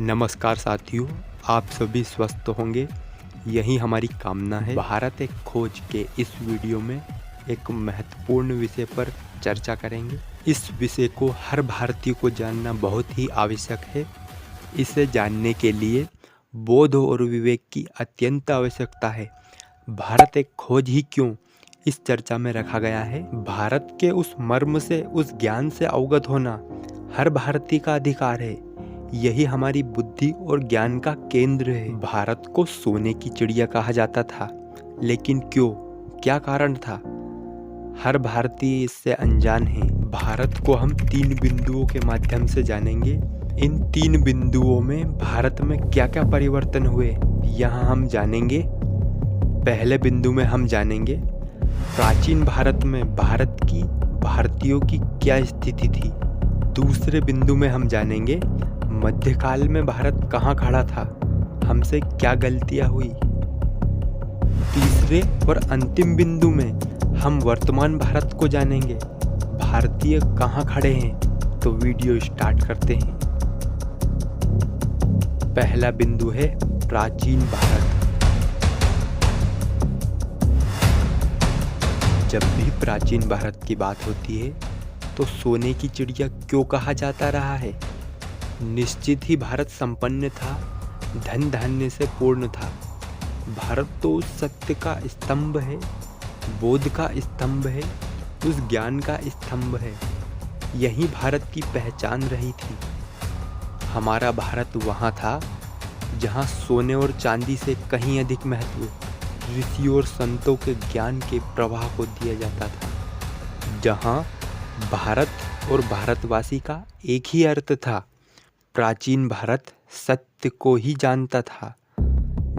नमस्कार साथियों, आप सभी स्वस्थ होंगे, यही हमारी कामना है। भारत एक खोज के इस वीडियो में एक महत्वपूर्ण विषय पर चर्चा करेंगे। इस विषय को हर भारतीय को जानना बहुत ही आवश्यक है। इसे जानने के लिए बोध और विवेक की अत्यंत आवश्यकता है। भारत एक खोज ही क्यों इस चर्चा में रखा गया है। भारत के उस मर्म से, उस ज्ञान से अवगत होना हर भारतीय का अधिकार है। यही हमारी बुद्धि और ज्ञान का केंद्र है। भारत को सोने की चिड़िया कहा जाता था, लेकिन क्यों, क्या कारण था? हर भारतीय इससे अनजान है। भारत को हम 3 बिंदुओं के माध्यम से जानेंगे। इन 3 बिंदुओं में भारत में क्या क्या परिवर्तन हुए, यहाँ हम जानेंगे। पहले बिंदु में हम जानेंगे प्राचीन भारत में भारत की, भारतीयों की क्या स्थिति थी। दूसरे बिंदु में हम जानेंगे मध्यकाल में भारत कहाँ खड़ा था, हमसे क्या गलतियाँ हुई। तीसरे और अंतिम बिंदु में हम वर्तमान भारत को जानेंगे, भारतीय कहाँ खड़े हैं। तो वीडियो स्टार्ट करते हैं। पहला बिंदु है प्राचीन भारत। जब भी प्राचीन भारत की बात होती है तो सोने की चिड़िया क्यों कहा जाता रहा है? निश्चित ही भारत संपन्न था, धन धान्य से पूर्ण था। भारत तो उस सत्य का स्तंभ है, बोध का स्तंभ है, उस ज्ञान का स्तंभ है। यही भारत की पहचान रही थी। हमारा भारत वहाँ था जहाँ सोने और चांदी से कहीं अधिक महत्व ऋषियों और संतों के ज्ञान के प्रवाह को दिया जाता था। जहाँ भारत और भारतवासी का एक ही अर्थ था। प्राचीन भारत सत्य को ही जानता था,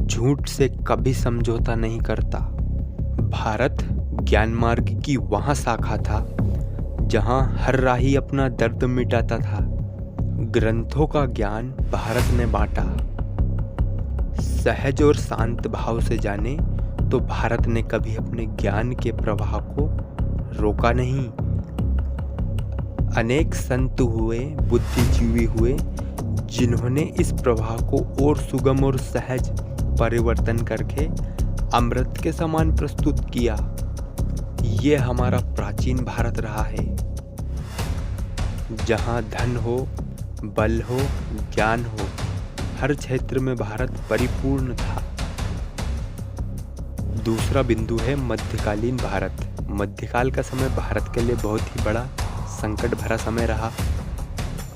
झूठ से कभी समझौता नहीं करता। भारत ज्ञान मार्ग की वहाँ शाखा था जहाँ हर राही अपना दर्द मिटाता था। ग्रंथों का ज्ञान भारत ने बांटा। सहज और शांत भाव से जाने तो भारत ने कभी अपने ज्ञान के प्रवाह को रोका नहीं। अनेक संत हुए, बुद्धिजीवी हुए, जिन्होंने इस प्रवाह को और सुगम और सहज परिवर्तन करके अमृत के समान प्रस्तुत किया। ये हमारा प्राचीन भारत रहा है, जहाँ धन हो, बल हो, ज्ञान हो, हर क्षेत्र में भारत परिपूर्ण था। दूसरा बिंदु है मध्यकालीन भारत। मध्यकाल का समय भारत के लिए बहुत ही बड़ा संकट भरा समय रहा।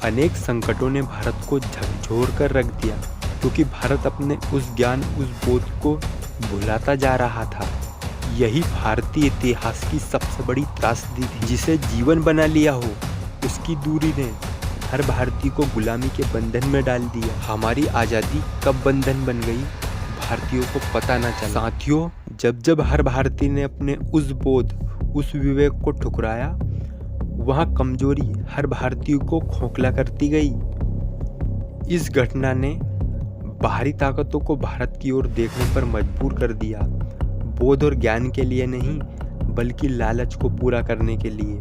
अनेक संकटों ने भारत को झकझोर कर रख दिया, क्योंकि भारत अपने उस ज्ञान, उस बोध को भुलाता जा रहा था। यही भारतीय इतिहास की सबसे बड़ी त्रासदी थी। जिसे जीवन बना लिया हो, उसकी दूरी ने हर भारतीय को गुलामी के बंधन में डाल दिया। हमारी आज़ादी कब बंधन बन गई, भारतीयों को पता न चला। साथियों, जब जब हर भारतीय ने अपने उस बोध, उस विवेक को ठुकराया, वहाँ कमजोरी हर भारतीय को खोखला करती गई। इस घटना ने बाहरी ताकतों को भारत की ओर देखने पर मजबूर कर दिया, बोध और ज्ञान के लिए नहीं, बल्कि लालच को पूरा करने के लिए।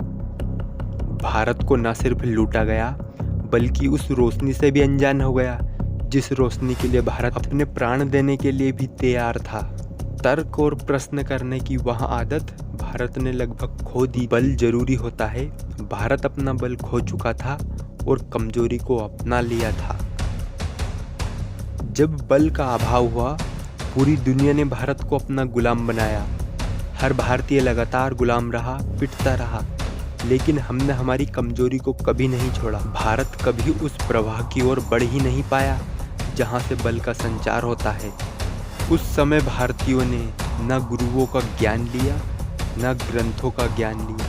भारत को न सिर्फ लूटा गया, बल्कि उस रोशनी से भी अनजान हो गया, जिस रोशनी के लिए भारत अपने प्राण देने के लिए भी तैयार था। तर्क और प्रश्न करने की वह आदत भारत ने लगभग खो दी। बल जरूरी होता है, भारत अपना बल खो चुका था और कमजोरी को अपना लिया था। जब बल का अभाव हुआ, पूरी दुनिया ने भारत को अपना गुलाम बनाया। हर भारतीय लगातार गुलाम रहा, पिटता रहा, लेकिन हमने हमारी कमजोरी को कभी नहीं छोड़ा। भारत कभी उस प्रवाह की ओर बढ़ ही नहीं पाया जहां से बल का संचार होता है। उस समय भारतीयों ने न गुरुओं का ज्ञान लिया, न ग्रंथों का ज्ञान लिया,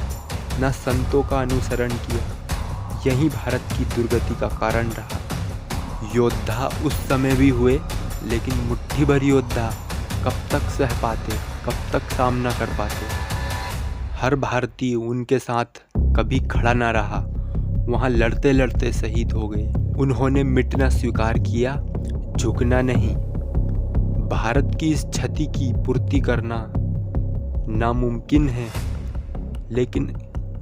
न संतों का अनुसरण किया। यही भारत की दुर्गति का कारण रहा। योद्धा उस समय भी हुए, लेकिन मुट्ठी भर योद्धा कब तक सह पाते, कब तक सामना कर पाते। हर भारतीय उनके साथ कभी खड़ा ना रहा, वहाँ लड़ते लड़ते शहीद हो गए। उन्होंने मिटना स्वीकार किया, झुकना नहीं। भारत की इस क्षति की पूर्ति करना नामुमकिन है, लेकिन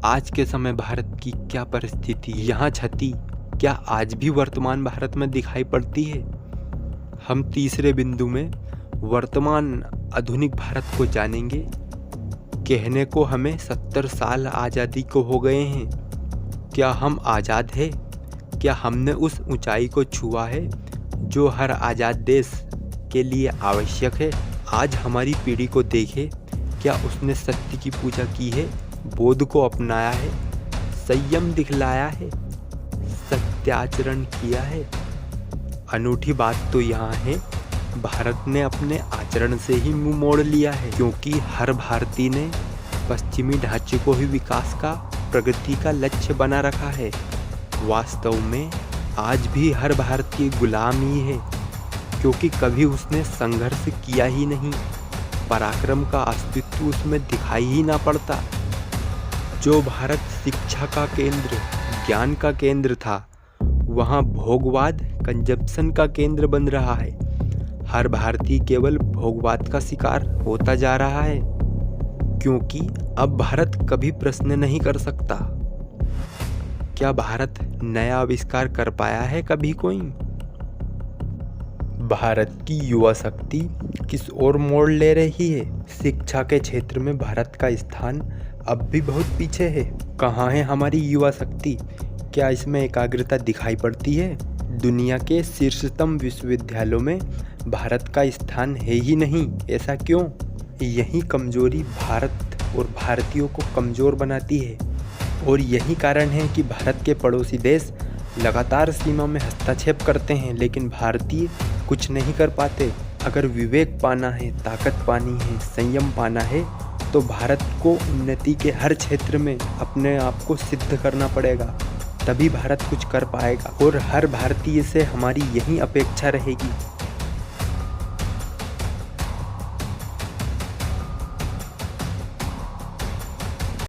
आज के समय भारत की क्या परिस्थिति, यहाँ क्षति क्या आज भी वर्तमान भारत में दिखाई पड़ती है? हम तीसरे बिंदु में वर्तमान आधुनिक भारत को जानेंगे। कहने को हमें 70 साल आज़ादी को हो गए हैं। क्या हम आज़ाद हैं? क्या हमने उस ऊंचाई को छुआ है जो हर आज़ाद देश के लिए आवश्यक है? आज हमारी पीढ़ी को देखें, क्या उसने सत्य की पूजा की है, बोध को अपनाया है, संयम दिखलाया है, सत्याचरण किया है? अनूठी बात तो यहाँ है, भारत ने अपने आचरण से ही मुंह मोड़ लिया है, क्योंकि हर भारतीय ने पश्चिमी ढांचे को ही विकास का, प्रगति का लक्ष्य बना रखा है। वास्तव में आज भी हर भारतीय गुलाम ही है, क्योंकि कभी उसने संघर्ष किया ही नहीं। पराक्रम का अस्तित्व उसमें दिखाई ही ना पड़ता। जो भारत शिक्षा का केंद्र, ज्ञान का केंद्र था, वहाँ भोगवाद, कंजप्शन का केंद्र बन रहा है। हर भारतीय केवल भोगवाद का शिकार होता जा रहा है, क्योंकि अब भारत कभी प्रश्न नहीं कर सकता। क्या भारत नया आविष्कार कर पाया है कभी कोई? भारत की युवा शक्ति किस ओर मोड़ ले रही है? शिक्षा के क्षेत्र में भारत का स्थान अब भी बहुत पीछे है। कहाँ है हमारी युवा शक्ति? क्या इसमें एकाग्रता दिखाई पड़ती है? दुनिया के शीर्षतम विश्वविद्यालयों में भारत का स्थान है ही नहीं। ऐसा क्यों? यही कमजोरी भारत और भारतीयों को कमज़ोर बनाती है, और यही कारण है कि भारत के पड़ोसी देश लगातार सीमा में हस्तक्षेप करते हैं, लेकिन भारतीय कुछ नहीं कर पाते। अगर विवेक पाना है, ताकत पानी है, संयम पाना है, तो भारत को उन्नति के हर क्षेत्र में अपने आप को सिद्ध करना पड़ेगा, तभी भारत कुछ कर पाएगा। और हर भारतीय से हमारी यही अपेक्षा रहेगी